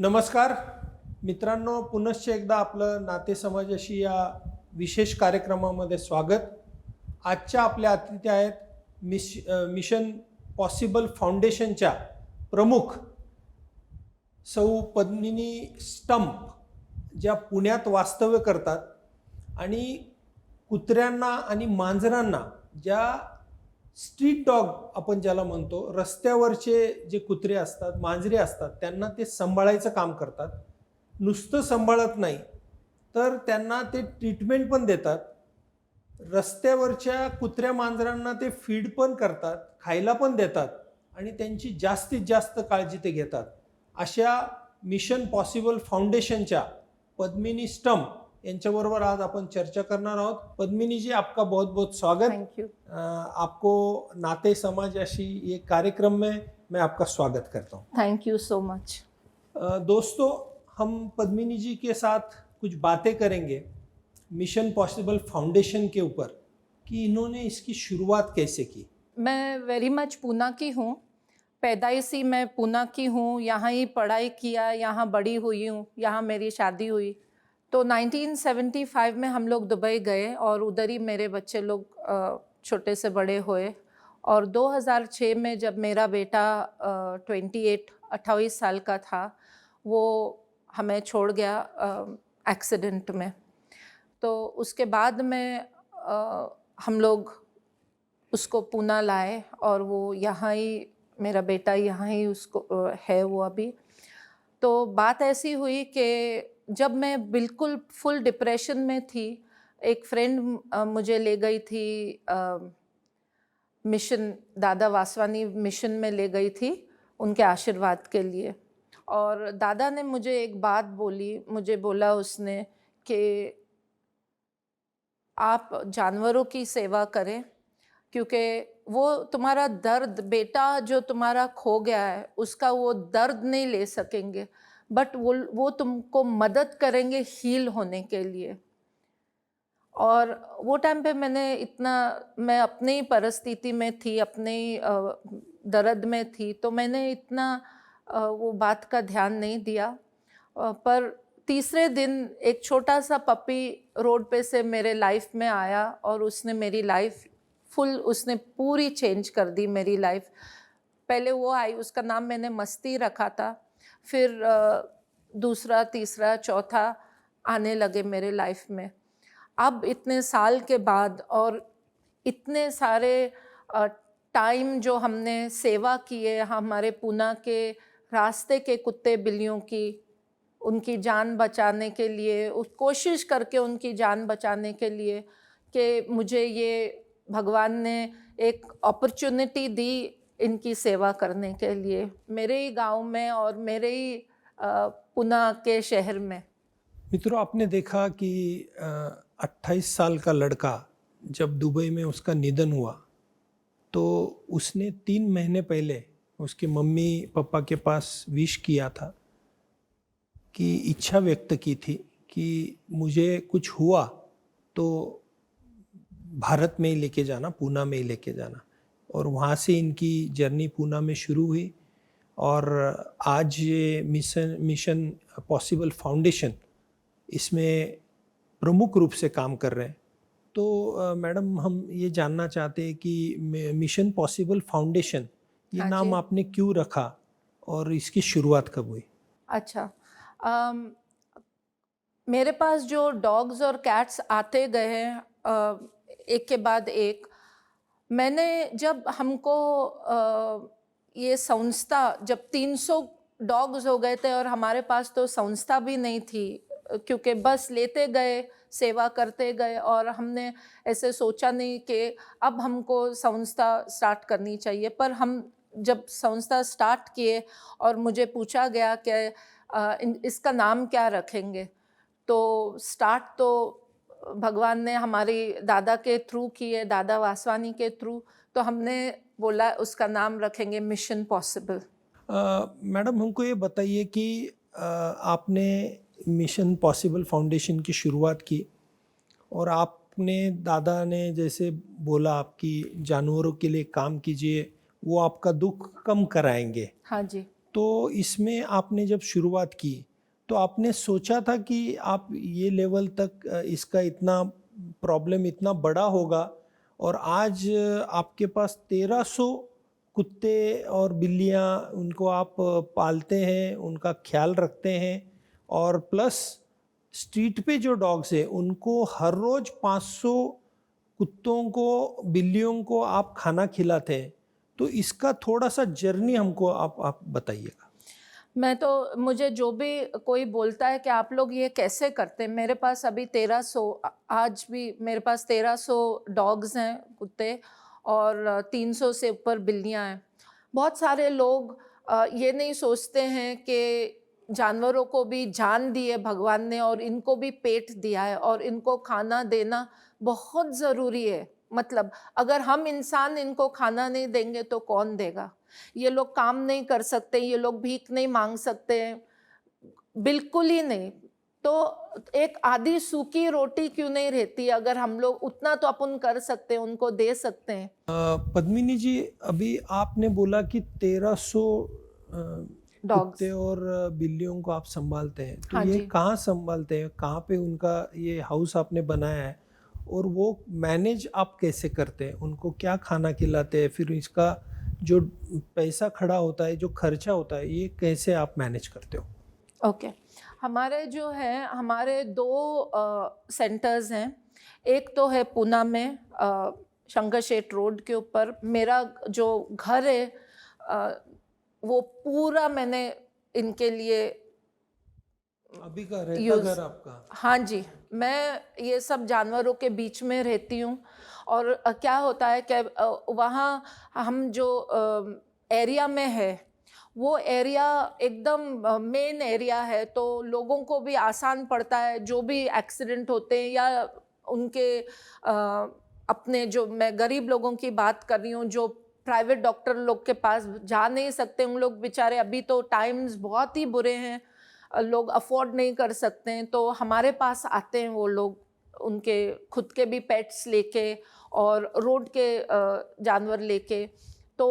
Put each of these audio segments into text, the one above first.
नमस्कार मित्रांनो, पुनश्च एकदा आपलं नातेसमाजाशी या विशेष कार्यक्रमामध्ये स्वागत. आजच्या आपल्या अतिथी आहेत मिशन पॉसिबल फाउंडेशनच्या प्रमुख सौ पद्मिनी स्टंप, ज्या पुण्यात वास्तव्य करतात आणि कुत्र्यांना आणि मांजरांना, ज्या स्ट्रीट डॉग आपण ज्याला म्हणतो, रस्त्यावरचे जे कुत्रे असतात, मांजरे असतात, त्यांना ते सांभाळायचं काम करतात. नुसतं सांभाळत नाही तर त्यांना ते ट्रीटमेंट पण देतात. रस्त्यावरच्या कुत्र्या मांजरांना ते फीड पण करतात, खायला पण देतात आणि त्यांची जास्तीत जास्त काळजी ते घेतात. अशा मिशन पॉसिबल फाउंडेशनच्या पद्मिनी स्टंप यांच्याबरोबर आज आपण चर्चा करणार आहोत. पद्मिनी जी, आपका बहुत बहुत स्वागत. Thank you. आपको नाते समाजाशी ये कार्यक्रम में मैं आपका स्वागत करता हूँ. Thank you so much. दोस्तों, हम पद्मिनी जी के साथ कुछ बातें करेंगे मिशन पॉसिबल फाउंडेशन के ऊपर कि इन्होंने इसकी शुरुआत कैसे की. मैं वेरी मच पूना की हूँ. पैदाइशी मैं पूना की हूँ, यहाँ ही पढ़ाई किया, यहाँ बड़ी हुई हूँ, यहाँ मेरी शादी हुई. तो 1975 में हम लोग दुबई गए और उधर ही मेरे बच्चे लोग छोटे से बड़े हुए. और 2006 में जब मेरा बेटा 28 साल का था, वो हमें छोड़ गया एक्सीडेंट में. तो उसके बाद में हम लोग उसको पूना लाए और वो यहाँ ही, मेरा बेटा यहाँ ही उसको है वो अभी. तो बात ऐसी हुई कि जब मैं बिल्कुल फुल डिप्रेशन में थी, एक फ्रेंड मुझे ले गई थी मिशन, दादा वासवानी मिशन में ले गई थी उनके आशीर्वाद के लिए. और दादा ने मुझे एक बात बोली, मुझे बोला उसने कि आप जानवरों की सेवा करें, क्योंकि वो तुम्हारा दर्द, बेटा जो तुम्हारा खो गया है, उसका वो दर्द नहीं ले सकेंगे, बट वो तुमको मदद करेंगे हील होने के लिए. और वो टाइम पे मैं अपनी ही परिस्थिति में थी, अपने ही दर्द में थी, तो मैंने इतना वो बात का ध्यान नहीं दिया. पर तीसरे दिन एक छोटा सा पपी रोड पे से मेरे लाइफ में आया और उसने मेरी लाइफ उसने पूरी चेंज कर दी मेरी लाइफ. पहले वो आई, उसका नाम मैंने मस्ती रखा था. फिर दूसरा, तीसरा, चौथा आने लगे मेरे लाइफ में. अब इतने साल के बाद और इतने सारे टाइम जो हमने सेवा की है, हमारे पूना के रास्ते के कुत्ते बिल्लियों की, उनकी जान बचाने के लिए, उस कोशिश करके उनकी जान बचाने के लिए, कि मुझे ये भगवान ने एक अपॉर्चुनिटी दी इनकी सेवा करने के लिए, मेरे ही गांव में और मेरे ही पूना के शहर में. मित्रों, आपने देखा कि 28 साल का लड़का जब दुबई में उसका निधन हुआ, तो उसने 3 महीने पहले उसके मम्मी पापा के पास विश किया था, कि इच्छा व्यक्त की थी कि मुझे कुछ हुआ तो भारत में ही लेके जाना, पूना में ही लेके जाना. और वहाँ से इनकी जर्नी पूना में शुरू हुई और आज ये मिशन पॉसिबल फाउंडेशन इसमें प्रमुख रूप से काम कर रहे हैं. तो मैडम, हम ये जानना चाहते हैं कि मिशन पॉसिबल फाउंडेशन, ये नाम आपने क्यों रखा और इसकी शुरुआत कब हुई? अच्छा, मेरे पास जो डॉग्स और कैट्स आते गए हैं एक के बाद एक, मैंने जब हमको ये संस्था, जब 300 डॉग्स हो गए थे और हमारे पास तो संस्था भी नहीं थी, क्योंकि बस लेते गए, सेवा करते गए, और हमने ऐसे सोचा नहीं कि अब हमको संस्था स्टार्ट करनी चाहिए. पर हम जब संस्था स्टार्ट किए और मुझे पूछा गया कि इसका नाम क्या रखेंगे, तो स्टार्ट तो भगवान ने हमारी दादा के थ्रू किए, दादा वासवानी के थ्रू, तो हमने बोला उसका नाम रखेंगे मिशन पॉसिबल. मैडम, हमको ये बताइए कि आपने मिशन पॉसिबल फाउंडेशन की शुरुआत की और आपने, दादा ने जैसे बोला आपकी जानवरों के लिए काम कीजिए, वो आपका दुख कम कराएंगे. हाँ जी. तो इसमें आपने जब शुरुआत की तो आपने सोचा था कि आप ये लेवल तक इसका इतना प्रॉब्लम इतना बड़ा होगा, और आज आपके पास 1300 कुत्ते और बिल्लियाँ, उनको आप पालते हैं, उनका ख्याल रखते हैं, और प्लस स्ट्रीट पे जो डॉग्स हैं उनको हर रोज 500 कुत्तों को, बिल्लियों को आप खाना खिलाते हैं। तो इसका थोड़ा सा जर्नी हमको आप बताइएगा। मैं तो, मुझे जो भी कोई बोलता है कि आप लोग ये कैसे करते हैं, मेरे पास अभी 1300, आज भी मेरे पास 1300 डॉग्स हैं, कुत्ते, और 300 से ऊपर बिल्लियां हैं। बहुत सारे लोग ये नहीं सोचते हैं कि जानवरों को भी जान दी है भगवान ने, और इनको भी पेट दिया है, और इनको खाना देना बहुत ज़रूरी है। मतलब अगर हम इंसान इनको खाना नहीं देंगे तो कौन देगा? ये लोग काम नहीं कर सकते, ये लोग भीख नहीं मांग सकते हैं, बिल्कुल ही नहीं। तो एक आधी सूखी रोटी क्यों नहीं रहती? अगर हम लोग उतना तो अपन कर सकते हैं, उनको दे सकते हैं। पद्मिनी जी, अभी आपने बोला कि 1300 डॉग्स, कुत्ते और बिल्लियों को आप संभालते हैं, तो हाँ ये जी। कहाँ संभालते हैं, कहाँ पे उनका ये हाउस आपने बनाया है, और वो मैनेज आप कैसे करते हैं, उनको क्या खाना खिलाते हैं, फिर इसका जो पैसा खड़ा होता है, जो खर्चा होता है, ये कैसे आप मैनेज करते हो? ओके, हमारे जो है, हमारे दो सेंटर्स हैं। एक तो है पूना में, शंकर शेठ रोड के ऊपर। मेरा जो घर है वो पूरा मैंने इनके लिए अभी का रहता यूज़, घर आपका? हाँ जी, मैं ये सब जानवरों के बीच में रहती हूँ। और क्या होता है कि वहाँ हम जो एरिया में है, वो एरिया एकदम मेन एरिया है, तो लोगों को भी आसान पड़ता है। जो भी एक्सीडेंट होते हैं या उनके अपने, जो मैं गरीब लोगों की बात कर रही हूँ, जो प्राइवेट डॉक्टर लोग के पास जा नहीं सकते, उन लोग बेचारे, अभी तो टाइम्स बहुत ही बुरे हैं, लोग अफोर्ड नहीं कर सकते हैं, तो हमारे पास आते हैं वो लोग, उनके खुद के भी पेट्स लेके और रोड के जानवर लेके। तो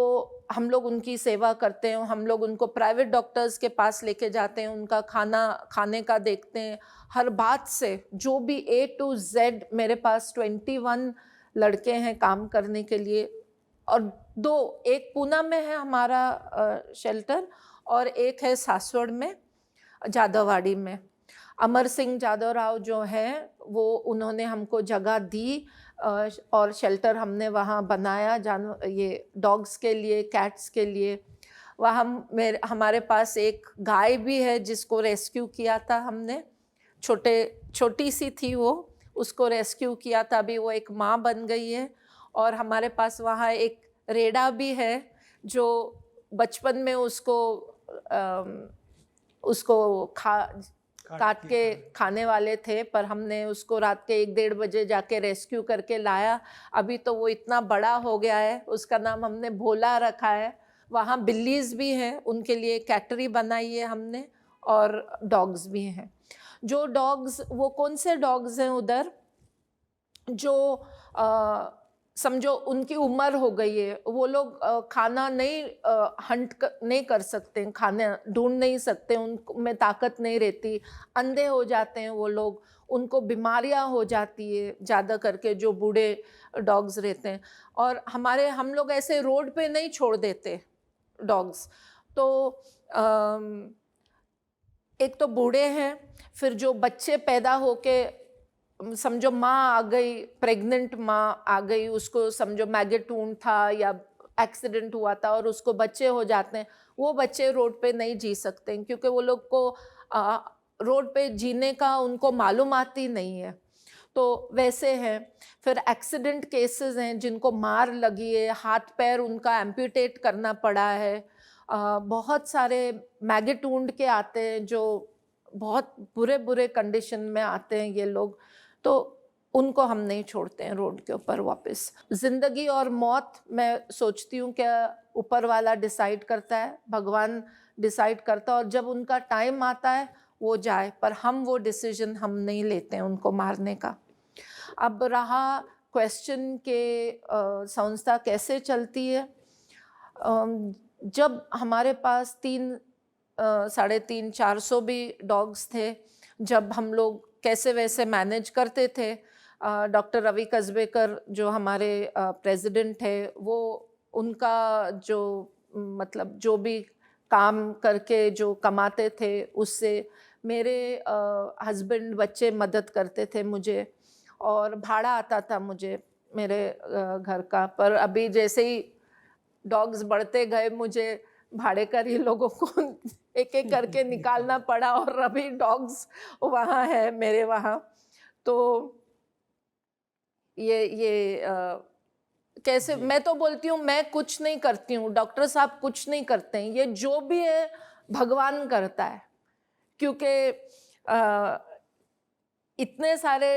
हम लोग उनकी सेवा करते हैं, हम लोग उनको प्राइवेट डॉक्टर्स के पास लेके जाते हैं, उनका खाना खाने का देखते हैं, हर बात से, जो भी A to Z। मेरे पास 21 लड़के हैं काम करने के लिए, और दो, एक पूना में है हमारा शेल्टर, और एक है सासवड़ में, जादववाड़ी में। अमर सिंह जादव राव जो हैं, वो उन्होंने हमको जगह दी, और शेल्टर हमने वहाँ बनाया, ये डॉग्स के लिए, कैट्स के लिए। वहाँ हमारे पास एक गाय भी है जिसको रेस्क्यू किया था हमने, छोटी सी थी वो, उसको रेस्क्यू किया था, अभी वो एक माँ बन गई है। और हमारे पास वहाँ एक रेड़ा भी है, जो बचपन में उसको काट के खाने वाले थे, पर हमने उसको रात के 1-1:30 बजे जाके रेस्क्यू करके लाया। अभी तो वो इतना बड़ा हो गया है, उसका नाम हमने भोला रखा है। वहाँ बिल्लीज भी हैं, उनके लिए कैटरी बनाई है हमने, और डॉग्स भी हैं। जो डॉग्स, वो कौन से डॉग्स हैं उधर, जो समझो उनकी उम्र हो गई है, वो लोग खाना नहीं नहीं कर सकते, खाना ढूंढ नहीं सकते, उनमें ताकत नहीं रहती, अंधे हो जाते हैं वो लोग, उनको बीमारियां हो जाती है ज़्यादा करके, जो बूढ़े डॉग्स रहते हैं। और हम लोग ऐसे रोड पे नहीं छोड़ देते डॉग्स। तो एक तो बूढ़े हैं, फिर जो बच्चे पैदा होके, समझो माँ आ गई, प्रेग्नेंट माँ आ गई, उसको समझो मैगेट वुंड था या एक्सीडेंट हुआ था और उसको बच्चे हो जाते हैं, वो बच्चे रोड पे नहीं जी सकते, क्योंकि वो लोग को रोड पे जीने का उनको मालूमात ही नहीं है। तो वैसे हैं। फिर एक्सीडेंट केसेस हैं, जिनको मार लगी है, हाथ पैर उनका एम्प्यूटेट करना पड़ा है। बहुत सारे मैगेट वुंड के आते हैं, जो बहुत बुरे बुरे कंडीशन में आते हैं ये लोग, तो उनको हम नहीं छोड़ते हैं रोड के ऊपर वापस। ज़िंदगी और मौत, मैं सोचती हूँ क्या ऊपर वाला डिसाइड करता है, भगवान डिसाइड करता है, और जब उनका टाइम आता है वो जाए, पर हम वो डिसीजन हम नहीं लेते हैं उनको मारने का। अब रहा क्वेश्चन के संस्था कैसे चलती है, जब हमारे पास 3 350-400 भी डॉग्स थे। जब हम लोग कैसे वैसे मैनेज करते थे, डॉक्टर रवि कसबेकर जो हमारे प्रेसिडेंट है, वो उनका जो मतलब जो भी काम करके जो कमाते थे उससे मेरे हस्बैंड बच्चे मदद करते थे मुझे, और भाड़ा आता था मुझे मेरे घर का। पर अभी जैसे ही डॉग्स बढ़ते गए, मुझे भाड़े का ही लोगों को एक एक करके निकालना पड़ा, और अभी डॉग्स वहाँ है मेरे वहाँ। तो ये कैसे, मैं तो बोलती हूँ मैं कुछ नहीं करती हूँ, डॉक्टर साहब कुछ नहीं करते हैं, ये जो भी है भगवान करता है। क्योंकि इतने सारे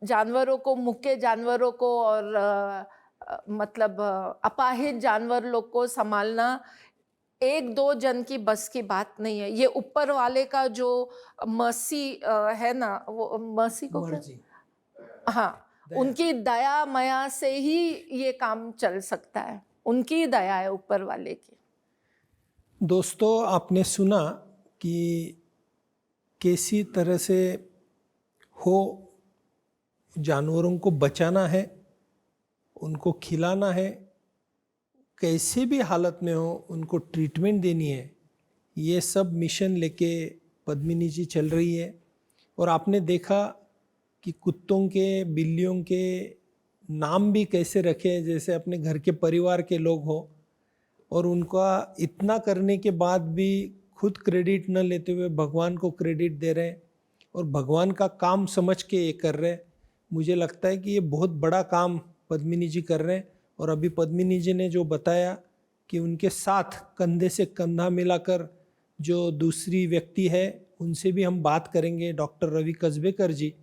जानवरों को, मुक्के जानवरों को और मतलब अपाहिज जानवर लोग को संभालना एक दो जन की बस की बात नहीं है। ये ऊपर वाले का जो मर्सी है ना, वो मर्सी को क्या? मर्जी, हाँ, दया। उनकी दया मया से ही ये काम चल सकता है, उनकी दया है ऊपर वाले की। दोस्तों, आपने सुना कि कैसी तरह से हो जानवरों को बचाना है, उनको खिलाना है, कैसे भी हालत में हो उनको ट्रीटमेंट देनी है। ये सब मिशन लेके पद्मिनी जी चल रही है। और आपने देखा कि कुत्तों के, बिल्लियों के नाम भी कैसे रखे जैसे अपने घर के परिवार के लोग हो, और उनका इतना करने के बाद भी खुद क्रेडिट न लेते हुए भगवान को क्रेडिट दे रहे हैं और भगवान का काम समझ के ये कर रहे हैं। मुझे लगता है कि ये बहुत बड़ा काम पद्मिनी जी कर रहे हैं। और अभी पद्मिनी जी ने जो बताया कि उनके साथ कंधे से कंधा मिलाकर जो दूसरी व्यक्ति है, उनसे भी हम बात करेंगे, डॉक्टर रवि कसबेकर जी।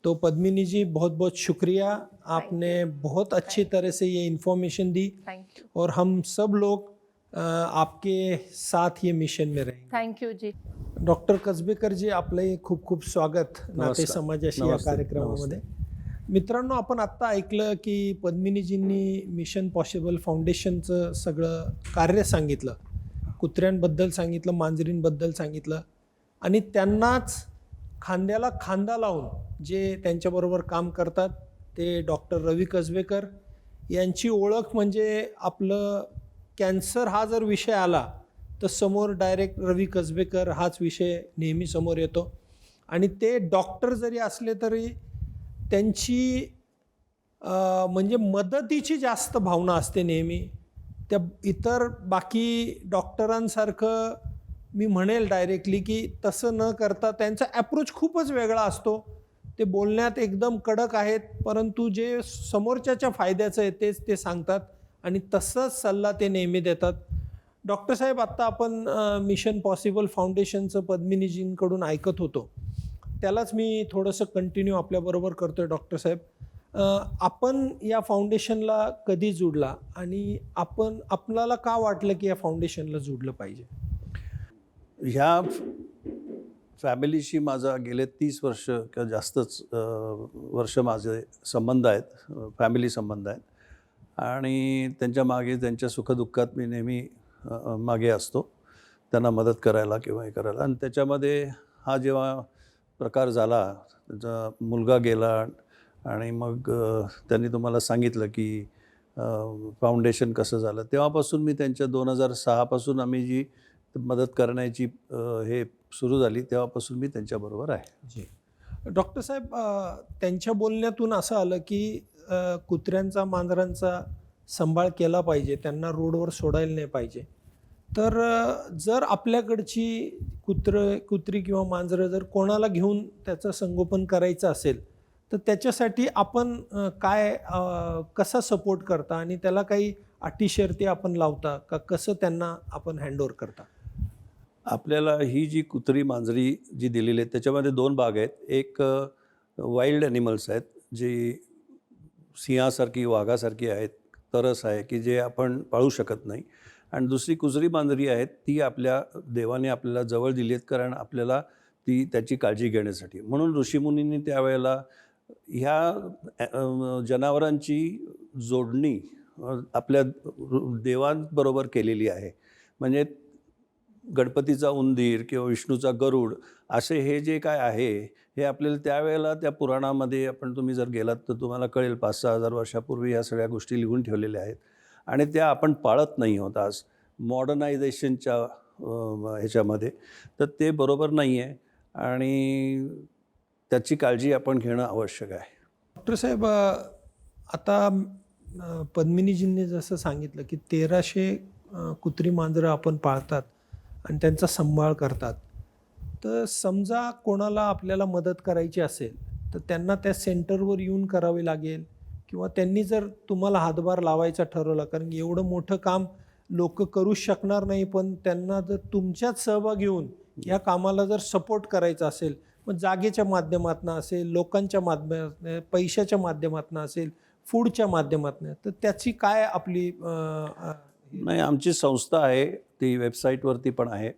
तो पद्मिनी जी, बहुत बहुत शुक्रिया, आपने बहुत अच्छी तरह से ये इन्फॉर्मेशन दी। Thank you. और हम सब लोग आपके साथ ये मिशन में रहेंगे। थँक यू जी. डॉक्टर कसबेकर जी, आपलंही खूप खूप स्वागत नाते समाजाशी या नमस्ते. कार्यक्रमामध्ये. मित्रांनो, आपण आत्ता ऐकलं की पद्मिनीजींनी मिशन पॉसिबल फाउंडेशनचं सगळं कार्य सांगितलं, कुत्र्यांबद्दल सांगितलं, मांजरींबद्दल सांगितलं, आणि त्यांनाच खांद्याला खांदा लावून जे त्यांच्याबरोबर काम करतात ते डॉक्टर रवि कसबेकर यांची ओळख म्हणजे आपलं कॅन्सर हा जर विषय आला तर समोर डायरेक्ट रवि कसबेकर हाच विषय नेहमी समोर येतो. आणि ते डॉक्टर जरी असले तरी त्यांची म्हणजे मदतीची जास्त भावना असते नेहमी. त्या इतर बाकी डॉक्टरांसारखं मी म्हणेल डायरेक्टली की तसं न करता त्यांचा ॲप्रोच खूपच वेगळा असतो. ते बोलण्यात एकदम कडक आहेत, परंतु जे समोरच्याच्या फायद्याचं आहे तेच ते सांगतात आणि तसंच सल्ला ते नेहमी देतात. डॉक्टर साहेब, आत्ता आपण मिशन पॉसिबल फाउंडेशनचं पद्मिनीजींकडून ऐकत होतो, त्यालाच मी थोडंसं कंटिन्यू आपल्याबरोबर करतो आहे. डॉक्टर साहेब, आपण या फाउंडेशनला कधी जुडला आणि आपल्याला का वाटलं की या फाउंडेशनला जुडलं पाहिजे? ह्या फॅमिलीशी माझा गेले 30 वर्ष किंवा जास्तच वर्ष माझे संबंध आहेत, फॅमिली संबंध आहेत. आणि त्यांच्या मागे, त्यांच्या सुखदुःखात मी नेहमी मागे असतो, त्यांना मदत करायला किंवा हे करायला. आणि त्याच्यामध्ये हा जेव्हा प्रकार झाला, त्यांचा मुलगा गेला आणि मग त्यांनी तुम्हाला सांगितलं की फाउंडेशन कसं झालं, तेव्हापासून मी त्यांच्या 2006 पासून आम्ही जी मदत करण्याची हे सुरू झाली, तेव्हापासून मी त्यांच्याबरोबर आहे. जी डॉक्टर साहेब, त्यांच्या बोलण्यातून असं आलं की कुत्र्यांचा, मांजरांचा सांभाळ केला पाहिजे, त्यांना रोडवर सोडायला नाही पाहिजे. तर जर आपल्याकडची कुत्री किंवा मांजरं जर कोणाला घेऊन त्याचं संगोपन करायचं असेल तर त्याच्यासाठी आपण काय कसा सपोर्ट करता आणि त्याला काही अटी शर्ती आपण लावता का, कसं त्यांना आपण हँडओव्हर करता? आपल्याला ही जी कुत्री मांजरी जी दिलेली आहेत त्याच्यामध्ये 2 भाग आहेत. एक वाईल्ड ॲनिमल्स आहेत, जी सिंहासारखी, वाघासारखी आहेत, तरस आहे की जे आपण पाळू शकत नाही. आणि दुसरी कुजरी मांजरी आहेत, ती आपल्या देवाने आपल्याला जवळ दिली आहेत, कारण आपल्याला त्याची काळजी घेण्यासाठी. म्हणून ऋषीमुनींनी त्यावेळेला ह्या जनावरांची जोडणी आपल्या देवांबरोबर केलेली आहे. म्हणजे गणपतीचा उंदीर किंवा विष्णूचा गरुड असे हे जे काय आहे हे आपल्याला त्यावेळेला त्या पुराणामध्ये तुम्ही जर गेलात तर तुम्हाला कळेल 5,000 हजार वर्षापूर्वी ह्या सगळ्या गोष्टी लिहून ठेवलेल्या आहेत आणि त्या आपण पाळत नाही आहोत आज मॉडर्नायझेशनच्या ह्याच्यामध्ये. तर ते बरोबर नाही आहे आणि त्याची काळजी आपण घेणं आवश्यक आहे. डॉक्टर साहेब, आता पद्मिनीजींनी जसं सांगितलं की 1300 कुत्री मांजरं आपण पाळतात आणि त्यांचा सांभाळ करतात. तर समजा कोणाला आपल्याला मदत करायची असेल तर त्यांना त्या सेंटरवर येऊन करावी लागेल किंवा त्यांनी जर तुम्हाला हातभार लावायचा ठरवला, कारण एवढं मोठं काम लोक करूच शकणार नाही, पण त्यांना जर तुमच्यात सहभाग घेऊन या कामाला जर सपोर्ट करायचा असेल, मग जागेच्या माध्यमातून असेल, लोकांच्या माध्यमातून, पैशाच्या माध्यमातून असेल, फूडच्या माध्यमातून, तर त्याची काय आपली नाही, आमची संस्था आहे ती वेबसाईटवरती पण आहे,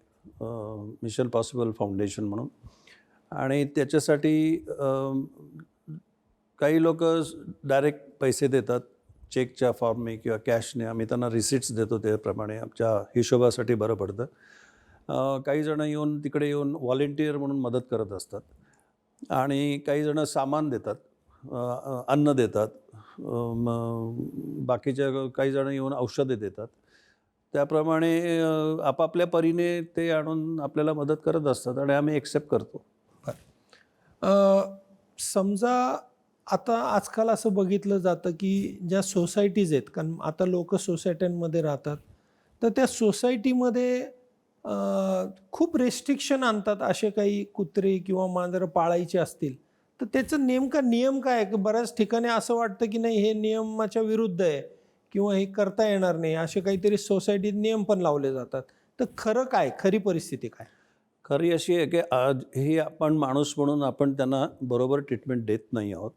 मिशन पॉसिबल फाउंडेशन म्हणून. आणि त्याच्यासाठी काही लोक डायरेक्ट पैसे देतात चेकच्या फॉर्मने किंवा कॅशने. आम्ही त्यांना रिसिट्स देतो, त्याप्रमाणे आमच्या हिशोबासाठी बरं पडतं. काही जण तिकडे येऊन व्हॉलेंटियर म्हणून मदत करत असतात आणि काही जण सामान देतात, अन्न देतात, बाकीच्या काही जण येऊन औषधे देतात. त्याप्रमाणे आपापल्या परीने ते आणून आपल्याला मदत करत असतात आणि आम्ही एक्सेप्ट करतो. समजा आता आजकाल असं बघितलं जातं की ज्या सोसायटीज आहेत, कारण आता लोक सोसायट्यांमध्ये राहतात, तर त्या सोसायटीमध्ये खूप रेस्ट्रिक्शन आणतात. असे काही कुत्रे किंवा मांजरं पाळायचे असतील तर त्याचं नेमका नियम काय आहे? की बऱ्याच ठिकाणी असं वाटतं की नाही, हे नियमाच्या विरुद्ध आहे किंवा हे करता येणार नाही, असे काहीतरी सोसायटीत नियम पण लावले जातात. तर खरं काय, खरी परिस्थिती काय? खरी अशी आहे की आज ही आपण माणूस म्हणून आपण त्यांना बरोबर ट्रीटमेंट देत नाही आहोत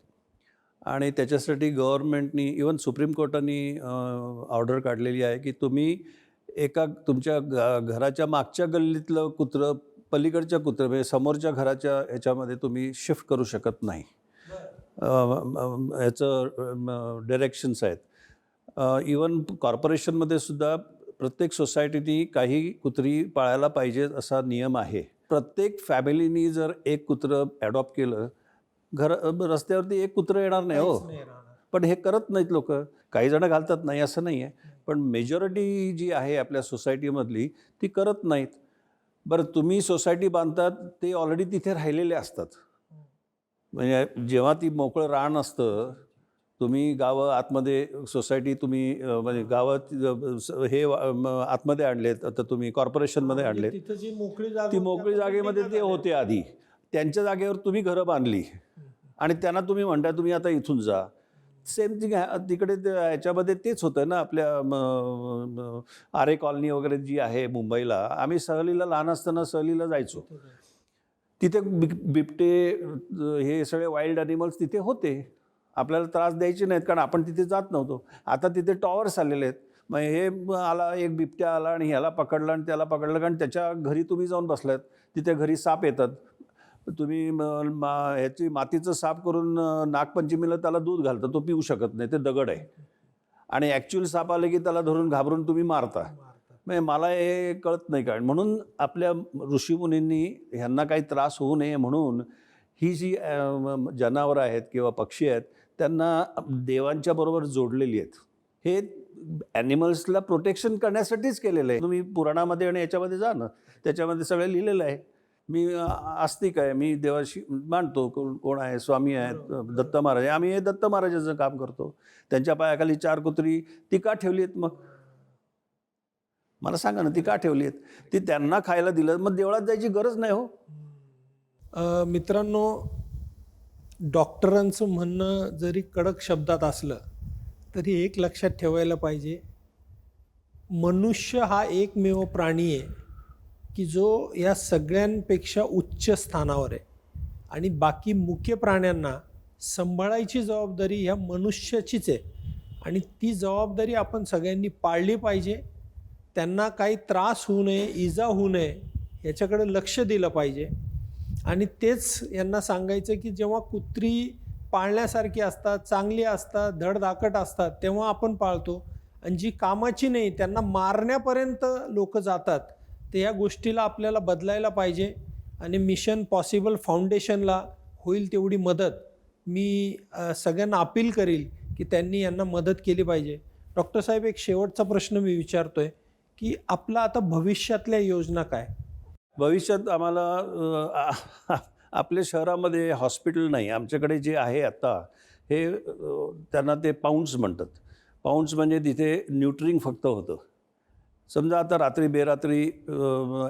आणि त्याच्यासाठी गव्हर्नमेंटनी, इवन सुप्रीम कोर्टाने ऑर्डर काढलेली आहे की तुम्ही तुमच्या घराच्या मागच्या गल्लीतलं कुत्रं पलीकडच्या कुत्रं म्हणजे समोरच्या घराच्या ह्याच्यामध्ये तुम्ही शिफ्ट करू शकत नाही. ह्याचं डायरेक्शन्स आहेत. इवन कॉर्पोरेशनमध्ये सुद्धा प्रत्येक सोसायटीनी काही कुत्री पाळायला पाहिजे असा नियम आहे. प्रत्येक फॅमिलीनी जर एक कुत्रं ॲडॉप्ट केलं, रस्त्यावरती एक कुत्रं येणार नाही हो, पण हे करत नाहीत लोक. काही जण घालतात, नाही असं नाही आहे, पण मेजॉरिटी जी आहे आपल्या सोसायटीमधली ती करत नाहीत. बरं, तुम्ही सोसायटी बांधतात ते ऑलरेडी तिथे राहिलेले असतात. म्हणजे जेव्हा ती मोकळं रान असतं, तुम्ही गावं आतमध्ये सोसायटी तुम्ही म्हणजे गावात हे आतमध्ये आणलेत, आता तुम्ही कॉर्पोरेशनमध्ये आणलेत, ती मोकळी जागेमध्ये ते होते आधी. त्यांच्या जागेवर तुम्ही घरं बांधली आणि त्यांना तुम्ही म्हणता तुम्ही आता इथून जा. सेम थिंग तिकडे ह्याच्यामध्ये तेच होतं ना. आपल्या आरे कॉलनी वगैरे जी आहे मुंबईला, आम्ही सहलीला लहान असताना सहलीला जायचो. तिथे बिबटे हे सगळे वाईल्ड ॲनिमल्स तिथे होते. आपल्याला त्रास द्यायचे नाहीत कारण आपण तिथे जात नव्हतो. आता तिथे टॉवर्स आलेले आहेत. मग हे आला, एक बिबट्या आला आणि ह्याला पकडला आणि त्याला पकडलं, कारण त्याच्या घरी तुम्ही जाऊन बसलात, तिथे घरी साप येतात. तुम्ही ह्याची मातीचं साफ करून नागपंचमीला त्याला दूध घालता, तो पिऊ शकत नाही, ते दगड आहे. आणि ॲक्च्युअल साप आले की त्याला धरून घाबरून तुम्ही मारता. म्हणजे मला हे कळत नाही काय. म्हणून आपल्या ऋषीमुनींनी ह्यांना काही त्रास होऊ नये म्हणून ही जी जनावरं आहेत किंवा पक्षी आहेत त्यांना देवांच्या बरोबर जोडलेली आहेत. हे ॲनिमल्सला प्रोटेक्शन करण्यासाठीच केलेलं आहे. तुम्ही पुराणामध्ये आणि याच्यामध्ये जा ना, त्याच्यामध्ये सगळं लिहिलेलं आहे. मी आस्तिक आहे, मी देवाशी मानतो. कोण आहे? स्वामी आहेत, दत्त महाराज. आम्ही हे दत्त महाराजाचं काम करतो. त्यांच्या पायाखाली 4 कुत्री ती का ठेवली आहेत? मग मला सांगा ना, ती का ठेवली आहेत? ती त्यांना खायला दिलं, मग देवळात जायची गरज नाही हो. मित्रांनो, डॉक्टरांचं म्हणणं जरी कडक शब्दात असलं तरी एक लक्षात ठेवायला पाहिजे, मनुष्य हा एकमेव प्राणी आहे की जो या सगळ्यांपेक्षा उच्च स्थानावर आहे आणि बाकी मुख्य प्राण्यांना सांभाळायची जबाबदारी ह्या मनुष्याचीच आहे आणि ती जबाबदारी आपण सगळ्यांनी पाळली पाहिजे. त्यांना काही त्रास होऊ नये, इजा होऊ नये याच्याकडे लक्ष दिलं पाहिजे. आणि तेच यांना सांगायचं की जेव्हा कुत्री पाळण्यासारखी असतात, चांगली असतात, धडधाकट असतात, तेव्हा आपण पाळतो. आणि जी कामाची नाही, त्यांना मारण्यापर्यंत लोक जातात, तर या गोष्टीला आपल्याला बदलायला पाहिजे आणि मिशन पॉसिबल फाउंडेशनला होईल तेवढी मदत मी सगळ्यांना अपील करील की त्यांनी यांना मदत केली पाहिजे. डॉक्टर साहेब, एक शेवटचा प्रश्न मी विचारतोय की आपला आता भविष्यातल्या योजना काय? भविष्यात आम्हाला आपल्या शहरामध्ये हॉस्पिटल नाही. आमच्याकडे जे आहे आता हे त्यांना ते पाऊंड्स म्हणतात. पाऊंड्स म्हणजे तिथे न्यूट्रिंग फक्त होतं. समजा आता रात्री बेरात्री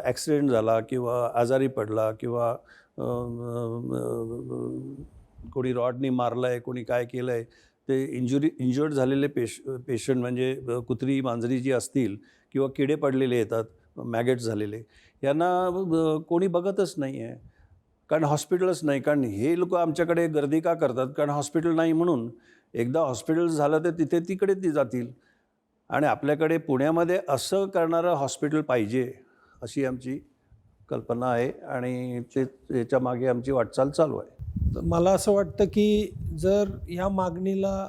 ॲक्सिडेंट झाला किंवा आजारी पडला किंवा कोणी रॉडनी मारलं आहे, कोणी काय केलं आहे, ते इंज्युर्ड झालेले पेशंट म्हणजे कुत्री मांजरी जी असतील किंवा किडे पडलेले येतात, मॅगेट्स झालेले, यांना कोणी बघतच नाही आहे. कारण हॉस्पिटलच नाही. कारण हे लोक आमच्याकडे गर्दी का करतात? कारण हॉस्पिटल नाही म्हणून. एकदा हॉस्पिटल झालं तर तिकडे ती जातील. आणि आपल्याकडे पुण्यामध्ये असं करणारं हॉस्पिटल पाहिजे अशी आमची कल्पना आहे आणि याच्या मागे आमची वाटचाल चालू आहे. तर मला असं वाटतं की जर या मागणीला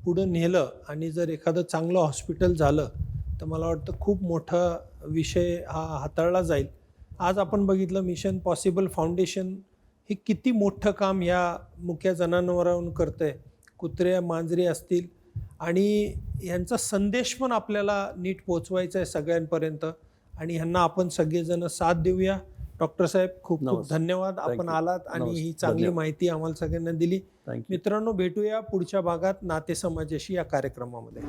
पुढं नेलं आणि जर एखादं चांगलं हॉस्पिटल झालं तर मला वाटतं खूप मोठा विषय हा हाताळला जाईल. आज आपण बघितलं मिशन पॉसिबल फाउंडेशन हे किती मोठं काम या मुक्या जनावरांवर करतं आहे. कुत्रे मांजरे असतील आणि यांचा संदेश पण आपल्याला नीट पोचवायचा आहे सगळ्यांपर्यंत आणि ह्यांना आपण सगळेजण साथ देऊया. डॉक्टर साहेब, खूप खूप नमस्कार. धन्यवाद. आपण Thank you. आलात आणि ही नमस्कार. चांगली धन्यवाद. माहिती आम्हाला सगळ्यांना दिली. थँक्यू. मित्रांनो, भेटूया पुढच्या भागात नातेसमाजाशी या कार्यक्रमामध्ये.